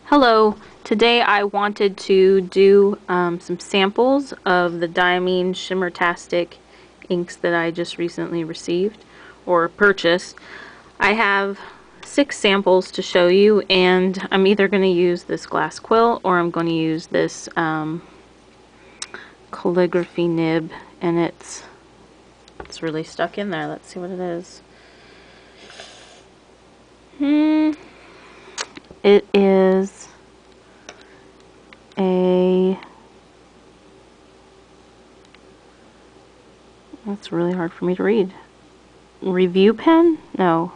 Hello, today I wanted to do some samples of the Diamine Shimmertastic inks that I just recently received or purchased. I have 6 samples to show you, and I'm either going to use this glass quill or I'm going to use this calligraphy nib, and it's really stuck in there. Let's see what it is. It is that's really hard for me to read. Review pen? No.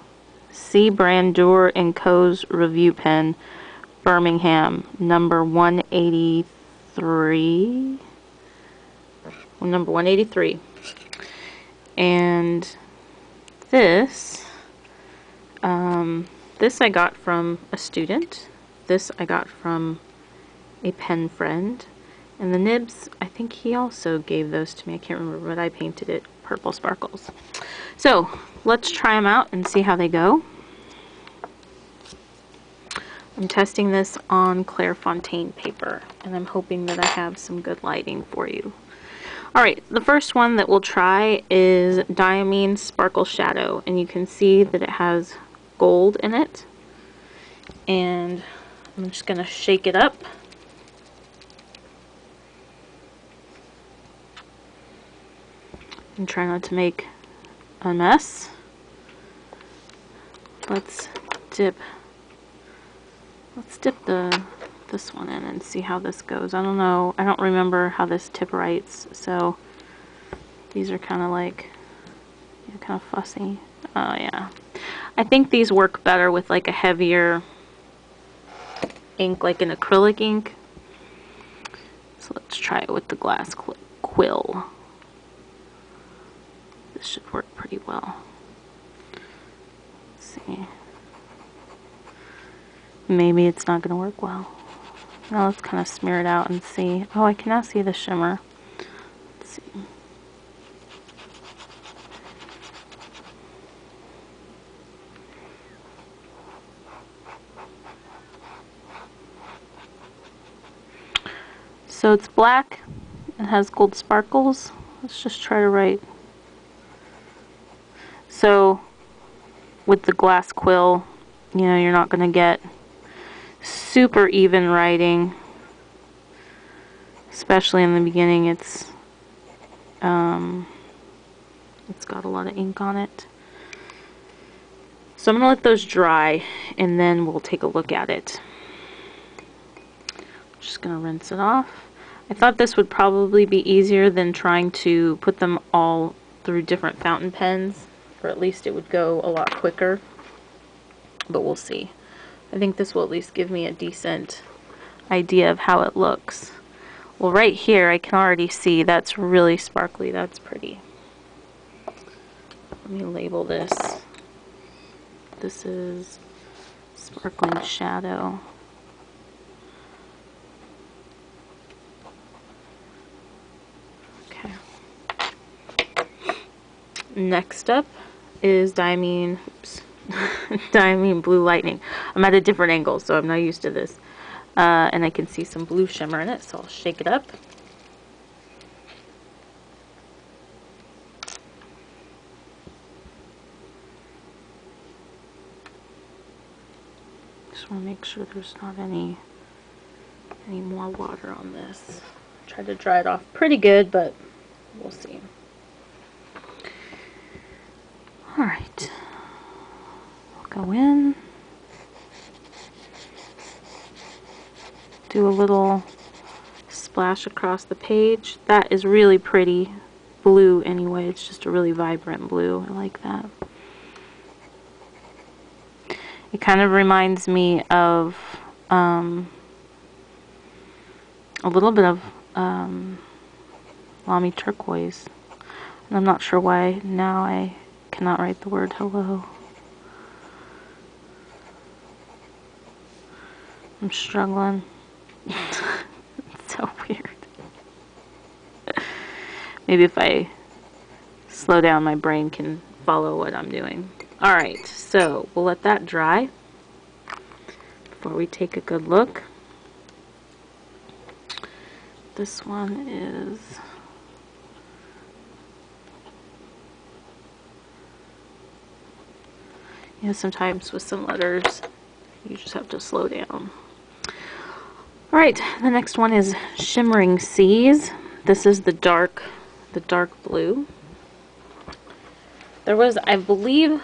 C. Brandour & Co.'s review pen, Birmingham, number 183. Number 183. And this I got from a student. This I got from a pen friend. And the nibs, I think he also gave those to me. I can't remember, but I painted it purple sparkles. So let's try them out and see how they go. I'm testing this on Clairefontaine paper, and I'm hoping that I have some good lighting for you. Alright, the first one that we'll try is Diamine Sparkle Shadow, and you can see that it has gold in it. And I'm just going to shake it up. And try not to make a mess. Let's dip this one in and see how this goes. I don't know, I don't remember how this tip writes, so these are kind of like, kind of fussy. Oh yeah. I think these work better with like a heavier ink, like an acrylic ink. So let's try it with the glass quill. This should work pretty well. Let's see. Maybe it's not going to work well. Now let's kind of smear it out and see. Oh, I can now see the shimmer. Let's see. So it's black. It has gold sparkles. Let's just try to write. So with the glass quill, you're not going to get super even writing, especially in the beginning. It's got a lot of ink on it. So I'm going to let those dry, and then we'll take a look at it. I'm just going to rinse it off. I thought this would probably be easier than trying to put them all through different fountain pens, or at least it would go a lot quicker, but we'll see. I think this will at least give me a decent idea of how it looks. Well, right here I can already see that's really sparkly. That's pretty. Let me label this. This is Sparkling Shadow. Okay. Next up is Diamine, Diamine Blue Lightning. I'm at a different angle, so I'm not used to this. And I can see some blue shimmer in it, so I'll shake it up. Just want to make sure there's not any more water on this. Try to dry it off pretty good, but we'll see. Alright, we'll go in, do a little splash across the page. That is really pretty blue anyway. It's just a really vibrant blue. I like that. It kind of reminds me of a little bit of Lamy Turquoise. And I'm not sure why now I cannot write the word hello. I'm struggling. It's so weird. Maybe if I slow down, my brain can follow what I'm doing. Alright, so we'll let that dry. before we take a good look. This one is sometimes with some letters you just have to slow down. Alright, the next one is Shimmering Seas. This is the dark blue. There was, I believe,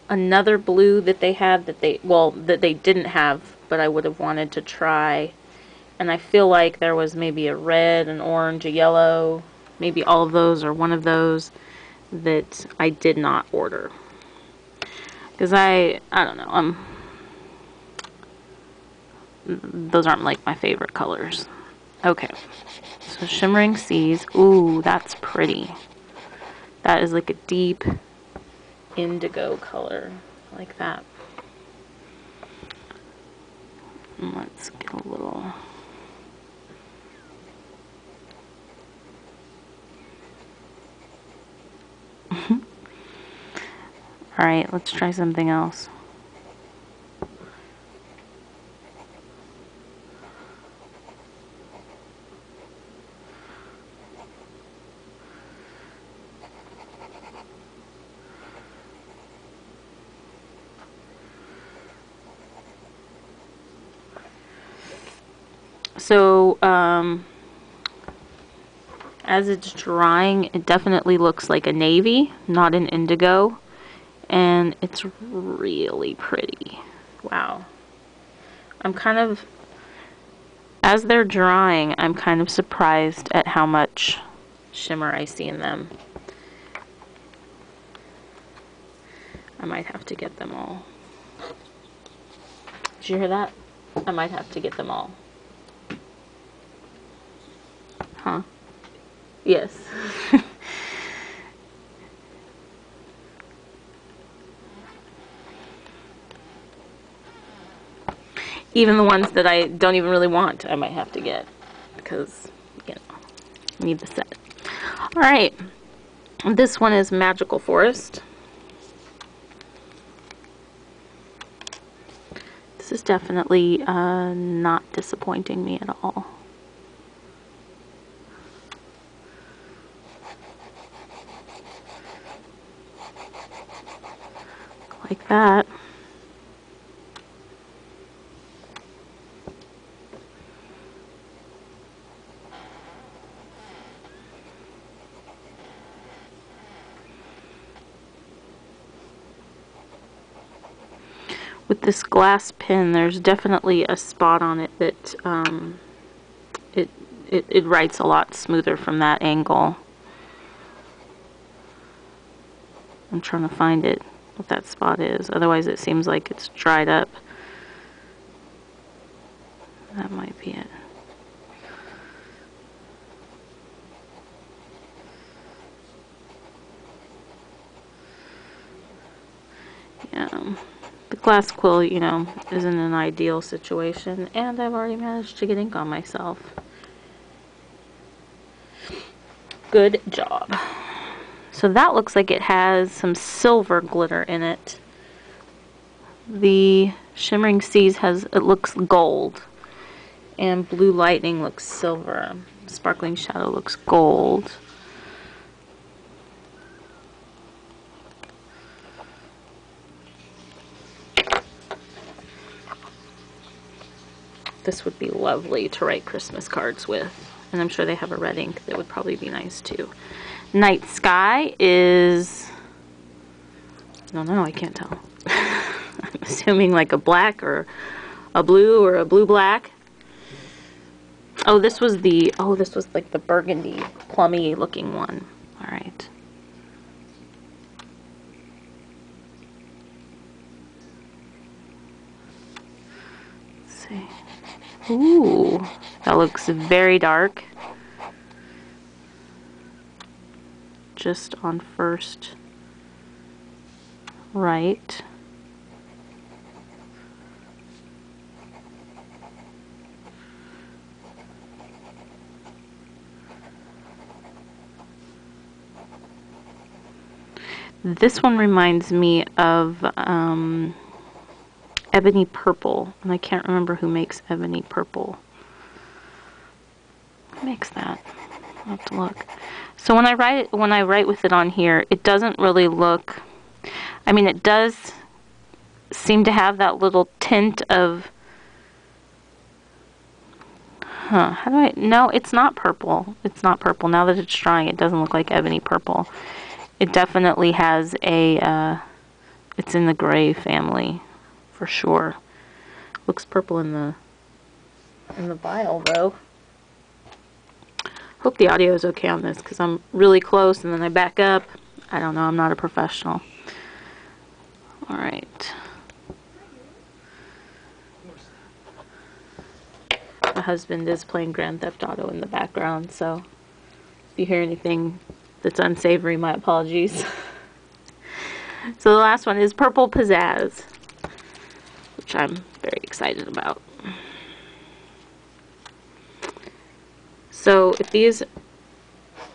another blue that they had that they didn't have, but I would have wanted to try. And I feel like there was maybe a red, an orange, a yellow, maybe all of those or one of those that I did not order. Because I don't know, those aren't like my favorite colors. Okay, so Shimmering Seas. Ooh, that's pretty. That is like a deep indigo color, like that. And let's get a little... Alright, let's try something else. So, as it's drying, it definitely looks like a navy, not an indigo. And it's really pretty. Wow. I'm kind of, as they're drying, I'm kind of surprised at how much shimmer I see in them. I might have to get them all. Did you hear that? I might have to get them all. Huh? Yes. Even the ones that I don't even really want, I might have to get, because, you know, I need the set. Alright, this one is Magical Forest. This is definitely not disappointing me at all. Like that. With this glass pin, there's definitely a spot on it that it writes a lot smoother from that angle. I'm trying to find it, what that spot is. Otherwise it seems like it's dried up. That might be it. Yeah. The glass quill, you know, isn't an ideal situation, and I've already managed to get ink on myself. Good job. So that looks like it has some silver glitter in it. The Shimmering Seas has, it looks gold, and Blue Lightning looks silver. Sparkling Shadow looks gold. This would be lovely to write Christmas cards with. And I'm sure they have a red ink that would probably be nice too. Night Sky is... I don't know, I can't tell. I'm assuming like a black or a blue black. Oh, this was like the burgundy, plummy looking one. Alright. Let's see. Ooh, that looks very dark. Just on first right. This one reminds me of ebony purple, and I can't remember who makes ebony purple. Who makes that? I'll have to look. So when I write with it on here, it doesn't really look, I mean, it does seem to have that little tint of, how do I, no, it's not purple. It's not purple. Now that it's drying, it doesn't look like ebony purple. It definitely has a, it's in the gray family, for sure. Looks purple in the vial, though. Hope the audio is okay on this, because I'm really close, and then I back up. I don't know, I'm not a professional. Alright. My husband is playing Grand Theft Auto in the background, so if you hear anything that's unsavory, my apologies. So the last one is Purple Pazzazz, which I'm very excited about. So if these,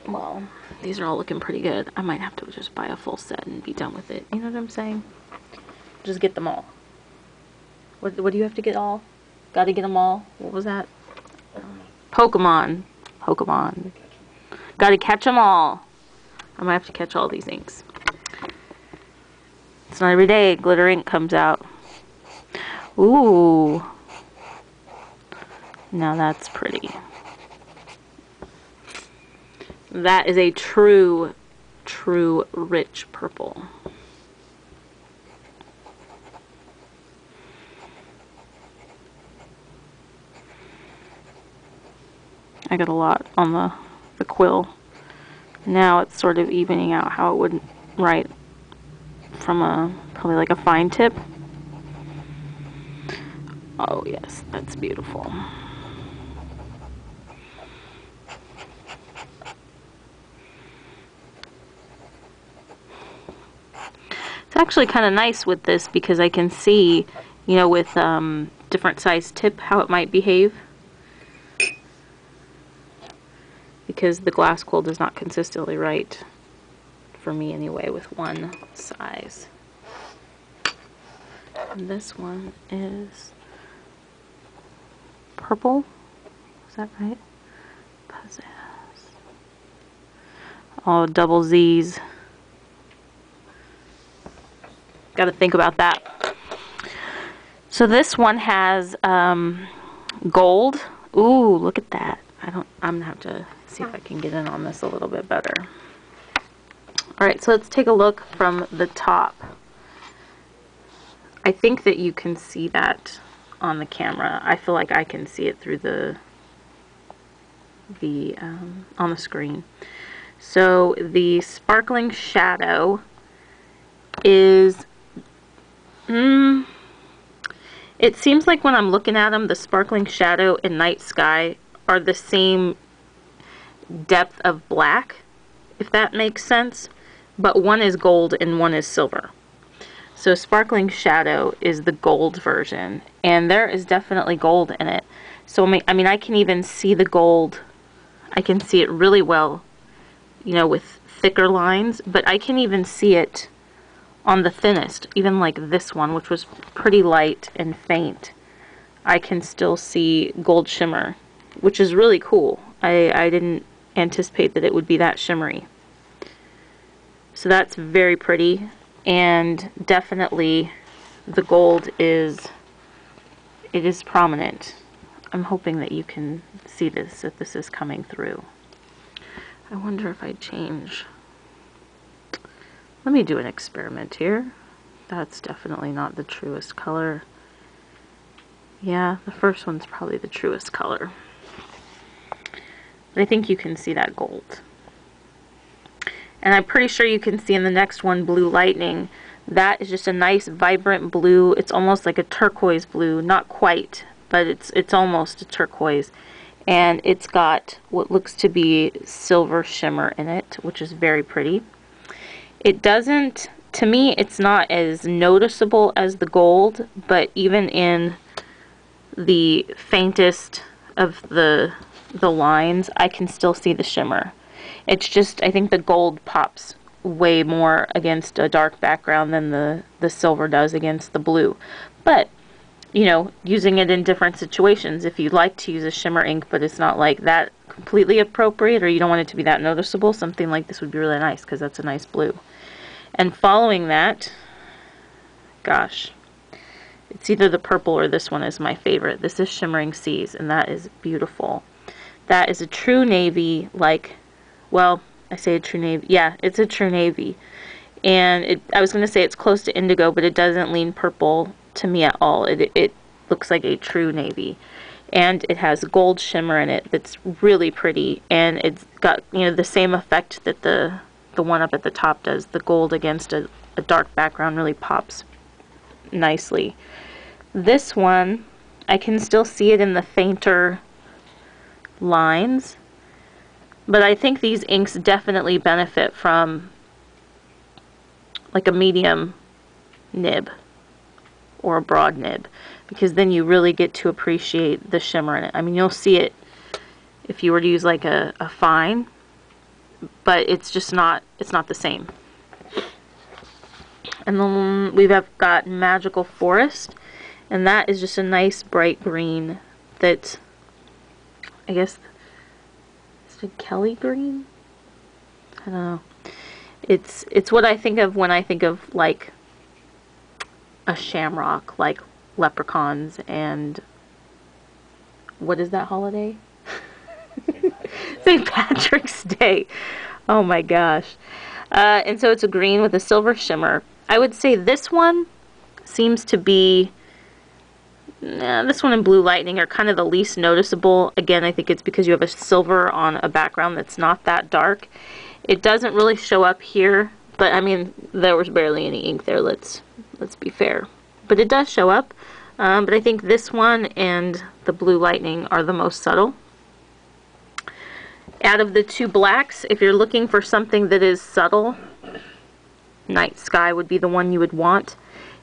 well, these are all looking pretty good. I might have to just buy a full set and be done with it. You know what I'm saying? Just get them all. What do you have to get all? Gotta get them all? What was that? Pokemon. Pokemon. Gotta catch them all. I might have to catch all these inks. It's not every day glitter ink comes out. Ooh. Now that's pretty. That is a true rich purple. I got a lot on the quill. Now it's sort of evening out how it would write from probably like a fine tip. Oh yes, that's beautiful. It's actually kind of nice with this because I can see, you know, with different size tip how it might behave. Because the glass quill does not consistently write, for me anyway, with one size. And this one is purple. Is that right? Pazzazz. Oh, double Z's. Got to think about that. So this one has gold. Ooh, look at that. I'm gonna have to see if I can get in on this a little bit better. Alright, so let's take a look from the top. I think that you can see that on the camera. I feel like I can see it through on the screen. So the sparkling shadow is it seems like when I'm looking at them, the sparkling shadow and night sky are the same depth of black, if that makes sense, but one is gold and one is silver. So sparkling shadow is the gold version, and there is definitely gold in it. So I mean I can even see the gold. I can see it really well, you know, with thicker lines, but I can even see it on the thinnest, even like this one, which was pretty light and faint. I can still see gold shimmer, which is really cool. I didn't anticipate that it would be that shimmery. So that's very pretty, and definitely the gold is prominent. I'm hoping that you can see this, that this is coming through. I wonder if I change. Let me do an experiment here. That's definitely not the truest color. Yeah, the first one's probably the truest color. But I think you can see that gold. And I'm pretty sure you can see in the next one, Blue Lightning. That is just a nice vibrant blue. It's almost like a turquoise blue. Not quite, but it's almost a turquoise. And it's got what looks to be silver shimmer in it, which is very pretty. It doesn't, to me, it's not as noticeable as the gold, but even in the faintest of the lines, I can still see the shimmer. It's just, I think the gold pops way more against a dark background than the silver does against the blue. But you know, using it in different situations. If you'd like to use a shimmer ink, but it's not like that completely appropriate, or you don't want it to be that noticeable, something like this would be really nice, because that's a nice blue. And following that, gosh, it's either the purple or this one is my favorite. This is Shimmering Seas, and that is beautiful. That is a true navy, like, well, I say a true navy. Yeah, it's a true navy. And I was going to say it's close to indigo, but it doesn't lean purple to me at all. It looks like a true navy. And it has gold shimmer in it that's really pretty. And it's got, you know, the same effect that the one up at the top does. The gold against a dark background really pops nicely. This one, I can still see it in the fainter lines. But I think these inks definitely benefit from like a medium nib or a broad nib, because then you really get to appreciate the shimmer in it. I mean, you'll see it if you were to use like a fine, but it's just not, it's not the same. And then we've got Magical Forest, and that is just a nice bright green that, I guess, is it Kelly green? I don't know. It's what I think of when I think of like a shamrock, like leprechauns and what is that holiday? St. Patrick's Day. Oh my gosh. And so it's a green with a silver shimmer. I would say this one seems to be, this one and Blue Lightning are kind of the least noticeable. Again, I think it's because you have a silver on a background that's not that dark. It doesn't really show up here, but I mean, there was barely any ink there, let's be fair. But it does show up. But I think this one and the Blue Lightning are the most subtle. Out of the two blacks, if you're looking for something that is subtle, Night Sky would be the one you would want.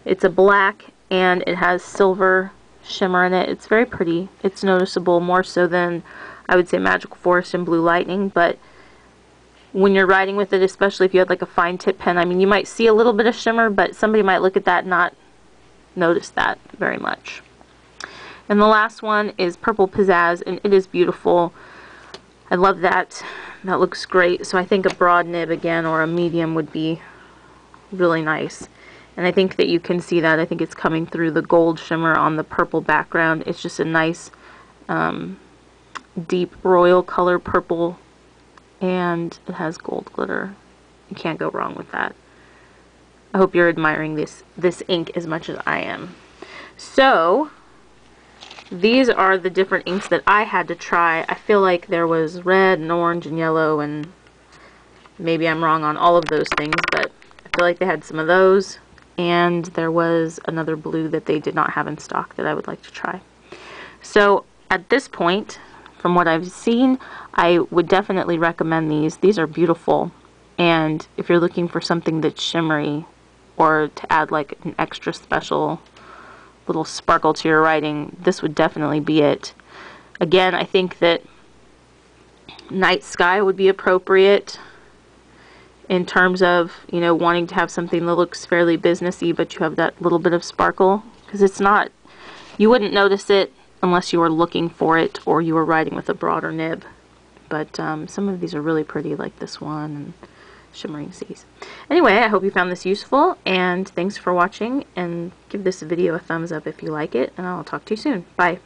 It's a black and it has silver shimmer in it. It's very pretty. It's noticeable more so than I would say Magical Forest and Blue Lightning, but when you're writing with it, especially if you had like a fine tip pen, I mean, you might see a little bit of shimmer, but somebody might look at that and not notice that very much. And the last one is Purple Pazzazz, and it is beautiful. I love that. That looks great. So I think a broad nib again or a medium would be really nice. And I think that you can see that. I think it's coming through the gold shimmer on the purple background. It's just a nice deep royal color purple, and it has gold glitter. You can't go wrong with that. I hope you're admiring this ink as much as I am. So these are the different inks that I had to try. I feel like there was red and orange and yellow, and maybe I'm wrong on all of those things, but I feel like they had some of those, and there was another blue that they did not have in stock that I would like to try. So at this point, from what I've seen, I would definitely recommend these. These are beautiful, and if you're looking for something that's shimmery or to add like an extra special little sparkle to your writing, this would definitely be it. Again, I think that Night Sky would be appropriate in terms of, you know, wanting to have something that looks fairly businessy, but you have that little bit of sparkle, because it's not, you wouldn't notice it unless you were looking for it or you were writing with a broader nib. But some of these are really pretty, like this one and Shimmering Seas. Anyway, I hope you found this useful, and thanks for watching, and give this video a thumbs up if you like it, and I'll talk to you soon. Bye.